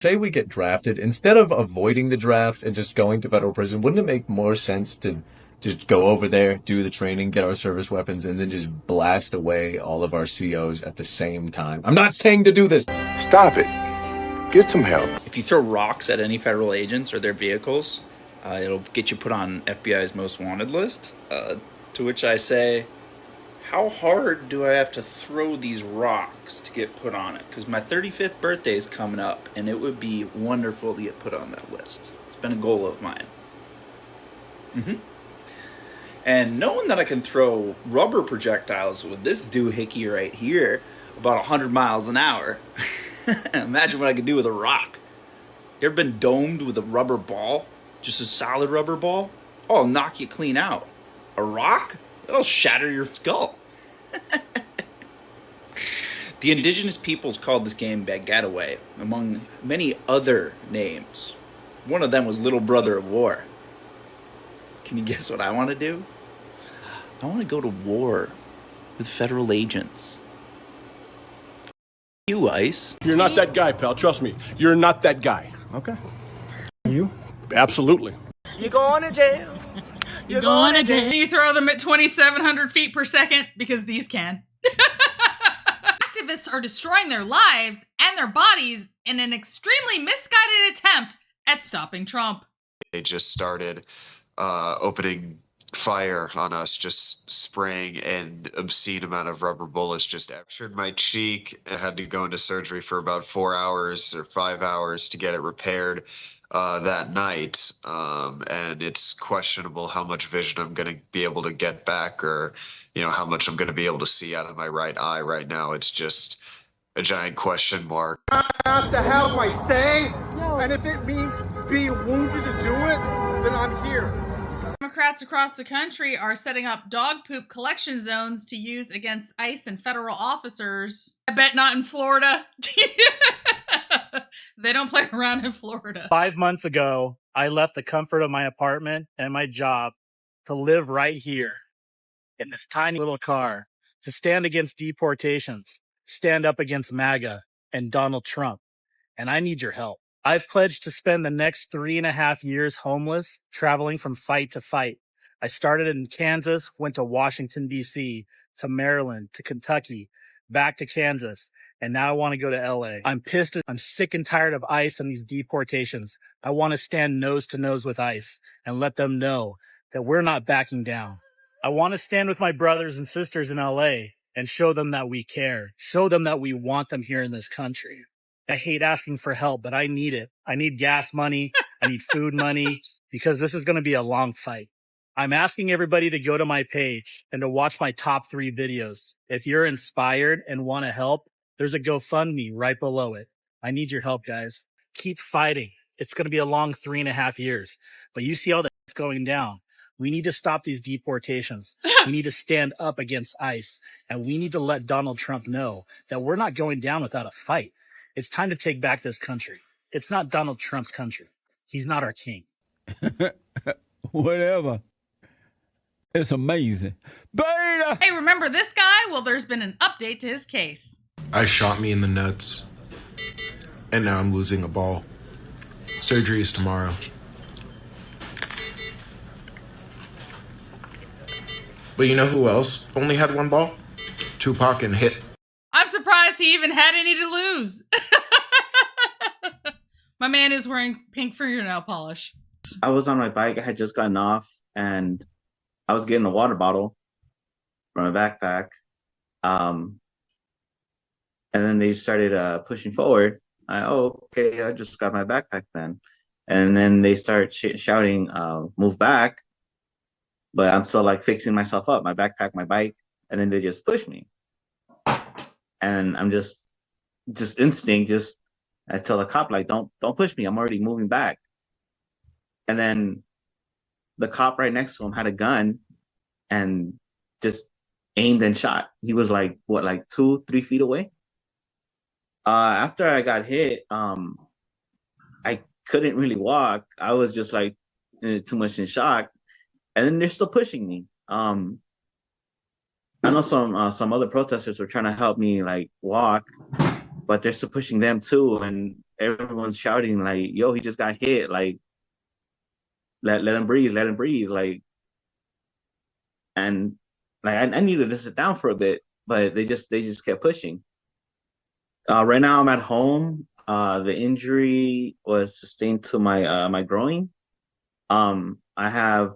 Say we get drafted, instead of avoiding the draft and just going to federal prison, wouldn't it make more sense to just go over there, do the training, get our service weapons, and then just blast away all of our COs at the same time? I'm not saying to do this. Stop it. Get some help. If you throw rocks at any federal agents or their vehicles, it'll get you put on FBI's most wanted list. To which I say, how hard do I have to throw these rocks to get put on it? Because my 35th birthday is coming up, and it would be wonderful to get put on that list. It's been a goal of mine. And knowing that I can throw rubber projectiles with this doohickey right here, about 100 miles an hour, imagine what I could do with a rock. You ever been domed with a rubber ball? Just a solid rubber ball? Oh, it'll knock you clean out. A rock? It'll shatter your skull. The indigenous peoples called this game Bagataway, among many other names. One of them was Little Brother of War. Can you guess what I want to do? I want to go to war with federal agents. You, Ice. You're not that guy, pal. Trust me. You're not that guy. Okay. You? Absolutely. You going to jail. You're going to jail. You throw them at 2,700 feet per second because these can. Activists are destroying their lives and their bodies in an extremely misguided attempt at stopping Trump. They just started opening fire on us, just spraying an obscene amount of rubber bullets. Just fractured my cheek. I had to go into surgery for about 4 hours or 5 hours to get it repaired that night. And it's questionable how much vision I'm going to be able to get back, or, you know, how much I'm going to be able to see out of my right eye right now. It's just a giant question mark. What the hell am I saying? And if it means being wounded to do it, then I'm here. Democrats across the country are setting up dog poop collection zones to use against ICE and federal officers. I bet not in Florida. They don't play around in Florida. 5 months ago, I left the comfort of my apartment and my job to live right here in this tiny little car, to stand against deportations, stand up against MAGA and Donald Trump. And I need your help. I've pledged to spend the next 3.5 years homeless, traveling from fight to fight. I started in Kansas, went to Washington, D.C., to Maryland, to Kentucky, back to Kansas, and now I want to go to L.A. I'm pissed. I'm sick and tired of ICE and these deportations. I want to stand nose to nose with ICE and let them know that we're not backing down. I want to stand with my brothers and sisters in L.A. and show them that we care, show them that we want them here in this country. I hate asking for help, but I need it. I need gas money. I need food money, because this is going to be a long fight. I'm asking everybody to go to my page and to watch my top 3 videos. If you're inspired and want to help, there's a GoFundMe right below it. I need your help, guys. Keep fighting. It's going to be a long 3.5 years, but you see all that's going down. We need to stop these deportations. We need to stand up against ICE, and we need to let Donald Trump know that we're not going down without a fight. It's time to take back this country. It's not Donald Trump's country. He's not our king. Whatever. It's amazing. Beta! Hey, remember this guy? Well, there's been an update to his case. I shot me in the nuts, and now I'm losing a ball. Surgery is tomorrow. But you know who else only had one ball? Tupac and Hit. I'm surprised he even had any to lose. My man is wearing pink fingernail polish. I was on my bike. I had just gotten off, and I was getting a water bottle from my backpack. And then they started pushing forward. Okay, I just got my backpack then. And then they start shouting, move back. But I'm still like fixing myself up, my backpack, my bike. And then they just push me. And I'm just instinct, I tell the cop, like, don't push me. I'm already moving back. And then the cop right next to him had a gun and just aimed and shot. He was like, 2-3 feet away. After I got hit, I couldn't really walk. I was just like too much in shock. And then they're still pushing me. I know some other protesters were trying to help me like walk, but they're still pushing them too. And everyone's shouting like, "Yo, he just got hit! Like, let him breathe, let him breathe!" Like, and like I needed to sit down for a bit, but they just kept pushing. Right now, I'm at home. The injury was sustained to my groin. I have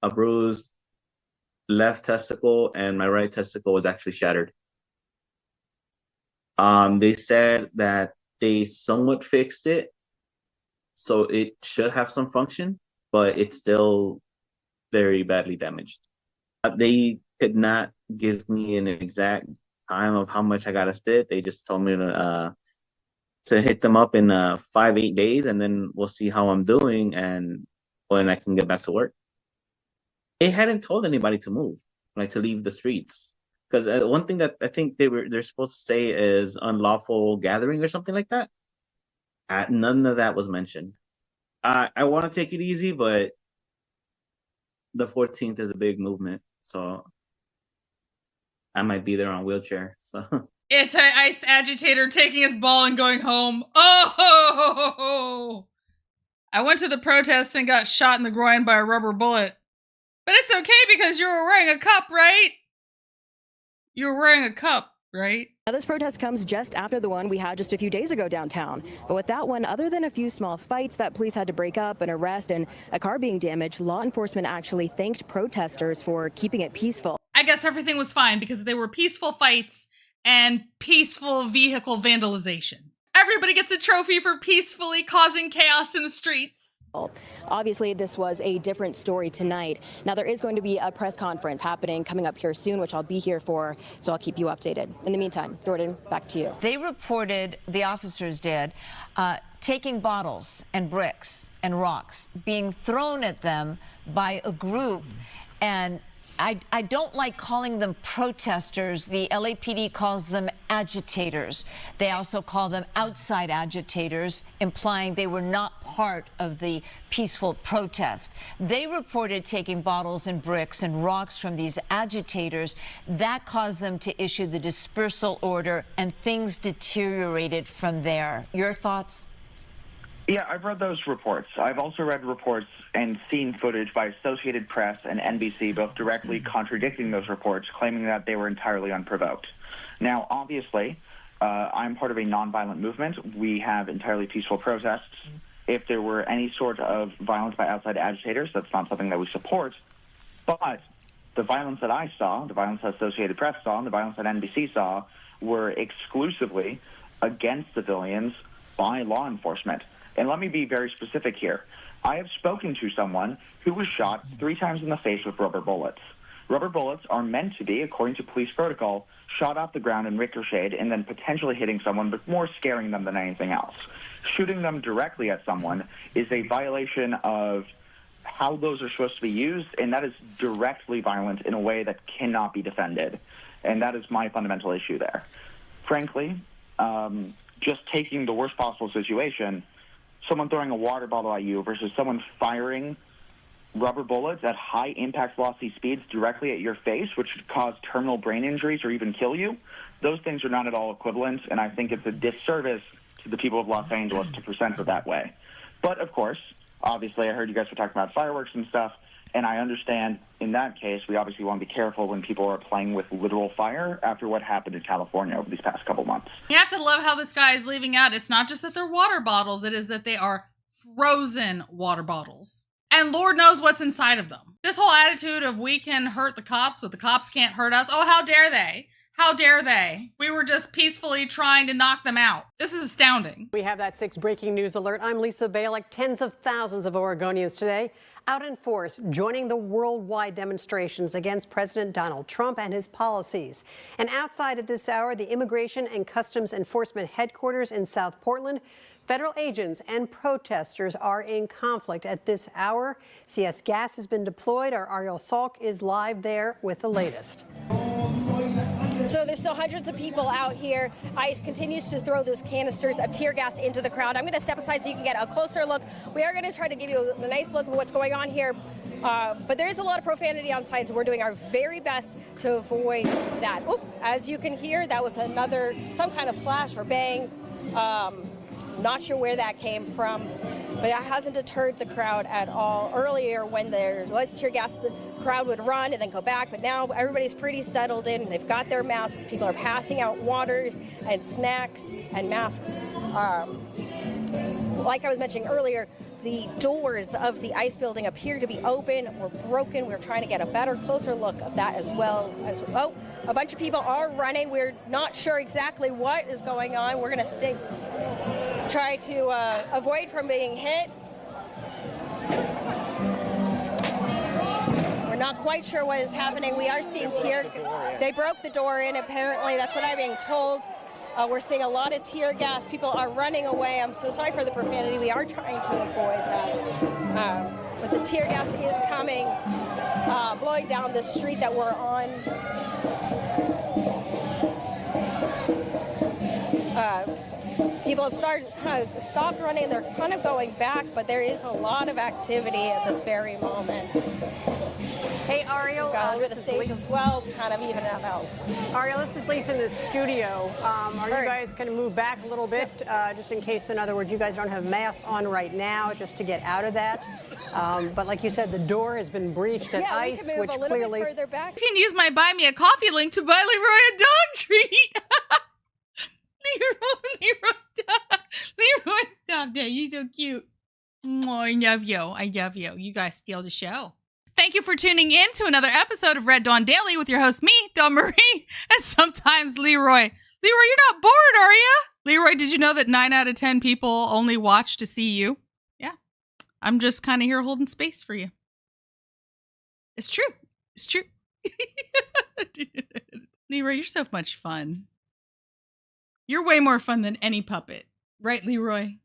a bruised left testicle, and my right testicle was actually shattered. They said that they somewhat fixed it, so it should have some function, but it's still very badly damaged. They could not give me an exact time of how much I gotta sit. They just told me to hit them up in 5-8 days, and then we'll see how I'm doing and when I can get back to work. They hadn't told anybody to move, like to leave the streets, because one thing that I think they're supposed to say is unlawful gathering or something like that. None of that was mentioned. I want to take it easy, but the 14th is a big movement, so I might be there on a wheelchair. So Anti-ICE agitator taking his ball and going home. Oh! I went to the protests and got shot in the groin by a rubber bullet. But it's okay because you were wearing a cup, right? You were wearing a cup, right? Now, this protest comes just after the one we had just a few days ago downtown. But with that one, other than a few small fights that police had to break up, an arrest, and a car being damaged, law enforcement actually thanked protesters for keeping it peaceful. I guess everything was fine because they were peaceful fights and peaceful vehicle vandalization. Everybody gets a trophy for peacefully causing chaos in the streets. Obviously, this was a different story tonight. Now, there is going to be a press conference happening coming up here soon, which I'll be here for, so I'll keep you updated. In the meantime, Jordan, back to you. They reported, the officers did, taking bottles and bricks and rocks being thrown at them by a group, and I don't like calling them protesters. The LAPD calls them agitators. They also call them outside agitators, implying they were not part of the peaceful protest. They reported taking bottles and bricks and rocks from these agitators. That caused them to issue the dispersal order, and things deteriorated from there. Your thoughts? Yeah, I've read those reports. I've also read reports and seen footage by Associated Press and NBC, both directly contradicting those reports, claiming that they were entirely unprovoked. Now, obviously, I'm part of a nonviolent movement. We have entirely peaceful protests. If there were any sort of violence by outside agitators, that's not something that we support. But the violence that I saw, the violence that Associated Press saw, and the violence that NBC saw were exclusively against civilians by law enforcement. And let me be very specific here. I have spoken to someone who was shot 3 times in the face with rubber bullets. Rubber bullets are meant to be, according to police protocol, shot off the ground and ricocheted and then potentially hitting someone, but more scaring them than anything else. Shooting them directly at someone is a violation of how those are supposed to be used, and that is directly violent in a way that cannot be defended. And that is my fundamental issue there. Frankly, just taking the worst possible situation, someone throwing a water bottle at you versus someone firing rubber bullets at high impact velocity speeds directly at your face, which could cause terminal brain injuries or even kill you, those things are not at all equivalent, and I think it's a disservice to the people of Los Angeles to present it that way. But, of course, obviously I heard you guys were talking about fireworks and stuff, and I understand in that case we obviously want to be careful when people are playing with literal fire after what happened in California over these past couple months. You have to love how this guy is leaving out. It's not just that they're water bottles, it is that they are frozen water bottles. And Lord knows what's inside of them. This whole attitude of we can hurt the cops, but the cops can't hurt us. Oh, how dare they? How dare they? We were just peacefully trying to knock them out. This is astounding. We have that 6 breaking news alert. I'm Lisa Balick. Tens of thousands of Oregonians today out in force, joining the worldwide demonstrations against President Donald Trump and his policies. And outside at this hour, the Immigration and Customs Enforcement headquarters in South Portland. Federal agents and protesters are in conflict at this hour. CS gas has been deployed. Our Ariel Salk is live there with the latest. So there's still hundreds of people out here. ICE continues to throw those canisters of tear gas into the crowd. I'm going to step aside so you can get a closer look. We are going to try to give you a nice look of what's going on here. But there is a lot of profanity on site, so we're doing our very best to avoid that. Oop, as you can hear, that was some kind of flash or bang. Not sure where that came from, but it hasn't deterred the crowd at all. Earlier, when there was tear gas, the crowd would run and then go back, but now everybody's pretty settled in. They've got their masks. People are passing out waters and snacks and masks. Like I was mentioning earlier, the doors of the ice building appear to be open or broken. We're trying to get a better, closer look of that as well. Oh, a bunch of people are running. We're not sure exactly what is going on. We're going to try to avoid from being hit. We're not quite sure what is happening. We are seeing they broke the door in, apparently. That's what I'm being told. We're seeing a lot of tear gas. People are running away. I'm so sorry for the profanity. We are trying to avoid that. But the tear gas is coming, blowing down the street that we're on. People have stopped running. They're kind of going back, but there is a lot of activity at this very moment. Hey, Ariel. Got a little bit of sage as well to kind of even it out. Ariel, this is Lisa in the studio. Are you guys going to move back a little bit, just in case, in other words, you guys don't have masks on right now, just to get out of that? But like you said, the door has been breached at ice, we can move which a little clearly. bit further back. You can use my Buy Me a Coffee link to buy Leroy a dog treat. Leroy, stop that. You're so cute. Oh, I love you. I love you. You guys steal the show. Thank you for tuning in to another episode of Red Dawn Daily with your host, me, Dawn Marie, and sometimes Leroy. Leroy, you're not bored, are you? Leroy, did you know that 9 out of 10 people only watch to see you? Yeah. I'm just kind of here holding space for you. It's true. It's true. Leroy, you're so much fun. You're way more fun than any puppet. Right, Leroy?